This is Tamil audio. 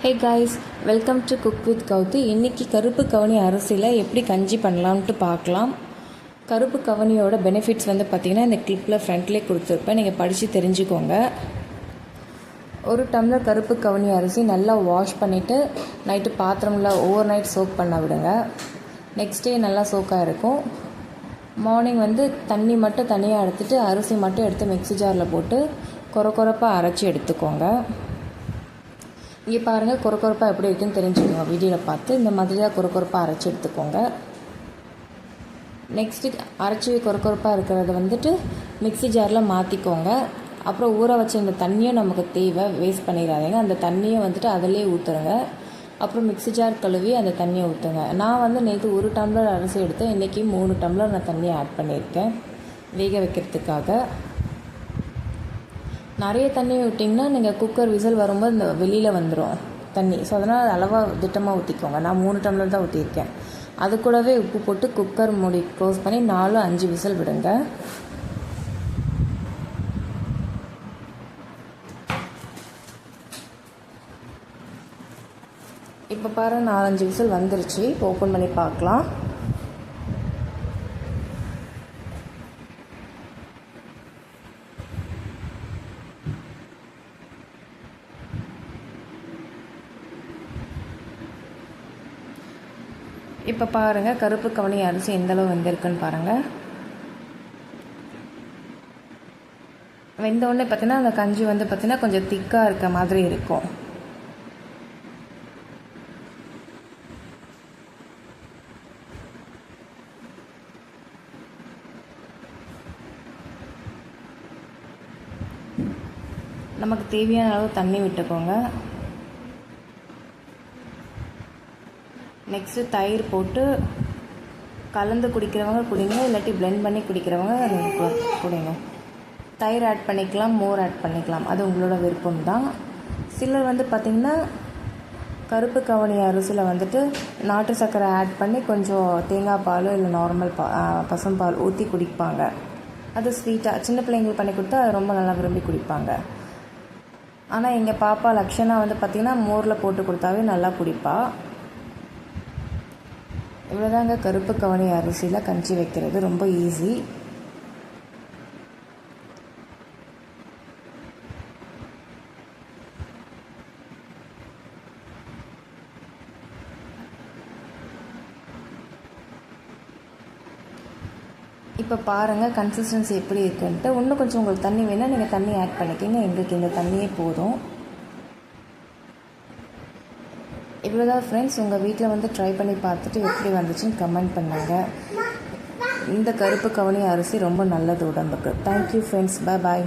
Hey guys, welcome to cook with Gowthi. இன்றைக்கி கருப்பு கவனி அரிசியில் எப்படி கஞ்சி பண்ணலான்ட்டு பார்க்கலாம். கருப்பு கவனியோட பெனிஃபிட்ஸ் பார்த்திங்கன்னா இந்த கிளிப்பில் ஃப்ரண்ட்லேயே கொடுத்துருப்பேன், நீங்கள் படித்து தெரிஞ்சுக்கோங்க. ஒரு டம்ளர் கருப்பு கவனி அரிசி நல்லா வாஷ் பண்ணிவிட்டு நைட்டு பாத்திரமில் ஓவர் நைட் சோக் பண்ண விடுங்க. நெக்ஸ்ட் டே நல்லா சோக்காக இருக்கும். மார்னிங் தண்ணி மட்டும் தனியாக எடுத்துகிட்டு அரிசி மட்டும் எடுத்து மிக்ஸி ஜாரில் போட்டு கொரப்பாக அரைச்சி எடுத்துக்கோங்க. இங்கே பாருங்கள், கொரப்பாக எப்படி இருக்குன்னு தெரிஞ்சுக்கோங்க. வீடியோவில் பார்த்து இந்த மாதிரி தான் கொரப்பாக அரைச்சி எடுத்துக்கோங்க. நெக்ஸ்ட்டு அரைச்சி கொரப்பாக இருக்கிறத மிக்ஸி ஜாரில் மாற்றிக்கோங்க. அப்புறம் ஊற வச்ச இந்த தண்ணியும் நமக்கு தேவை, வேஸ்ட் பண்ணிடாதீங்க. அந்த தண்ணியை அதிலே ஊற்றுருங்க. அப்புறம் மிக்ஸி ஜார் கழுவி அந்த தண்ணியை ஊற்றுங்க. நான் நேற்று 1 டம்ளர் அரிசி எடுத்தேன், இன்றைக்கி 3 டம்ளர் நான் தண்ணியை ஆட் பண்ணியிருக்கேன் வேக வைக்கிறதுக்காக. நிறைய தண்ணி விட்டிங்கன்னா நீங்கள் குக்கர் விசில் வரும்போது இந்த வெளியில் வந்துடும் தண்ணி. ஸோ அதனால் அளவாக திட்டமாக ஊற்றிக்கோங்க. நான் 3 டம்ளர் தான் ஊற்றிருக்கேன். அது கூடவே உப்பு போட்டு குக்கர் மூடி க்ளோஸ் பண்ணி 4-5 விசில் விடுங்க. இப்போ பாருங்கள், 4-5 விசில் வந்துருச்சு. இப்போ ஓப்பன் பண்ணி பார்க்கலாம். இப்போ பாருங்கள், கருப்பு கவனி அரிசி எந்தளவு வெந்திருக்குன்னு பாருங்கள். வெந்தோடனே பார்த்தீங்கன்னா அந்த கஞ்சி பார்த்தீங்கன்னா கொஞ்சம் திக்காக இருக்க மாதிரி இருக்கும். நமக்கு தேவையான அளவு தண்ணி விட்டுக்கோங்க. நெக்ஸ்ட்டு தயிர் போட்டு கலந்து குடிக்கிறவங்க குடிங்க, இல்லாட்டி பிளெண்ட் பண்ணி குடிக்கிறவங்க குடிங்க. தயிர் ஆட் பண்ணிக்கலாம், மோர் ஆட் பண்ணிக்கலாம், அது உங்களோட விருப்பம் தான். சிலர் பார்த்திங்கன்னா கருப்பு கவனி அரிசியில் நாட்டு சர்க்கரை ஆட் பண்ணி கொஞ்சம் தேங்காய் பால் இல்லை நார்மல் பசும்பால் ஊற்றி குடிப்பாங்க. அது ஸ்வீட்டாக சின்ன பிள்ளைங்களுக்கு பண்ணி கொடுத்தா அது ரொம்ப நல்லா விரும்பி குடிப்பாங்க. ஆனால் எங்கள் பாப்பா லக்ஷனா பார்த்திங்கன்னா மோரில் போட்டு கொடுத்தாவே நல்லா குடிப்பா. இவ்வளோதாங்க கருப்பு கவனி அரிசியில் கஞ்சி வைக்கிறது, ரொம்ப ஈஸி. இப்போ பாருங்கள் கன்சிஸ்டன்சி எப்படி இருக்குன்ட்டு. இன்னும் கொஞ்சம் உங்களுக்கு தண்ணி வேணால் நீங்கள் தண்ணி ஆட் பண்ணிக்கிங்க. எங்களுக்கு இந்த தண்ணியே போதும். இவ்வளோதான் ஃப்ரெண்ட்ஸ். உங்கள் வீட்டில் ட்ரை பண்ணி பார்த்துட்டு எப்படி வந்துச்சுன்னு கமெண்ட் பண்ணுங்கள். இந்த கருப்பு கவனி அரிசி ரொம்ப நல்லது உடம்புக்கு. Thank you friends. பாய்.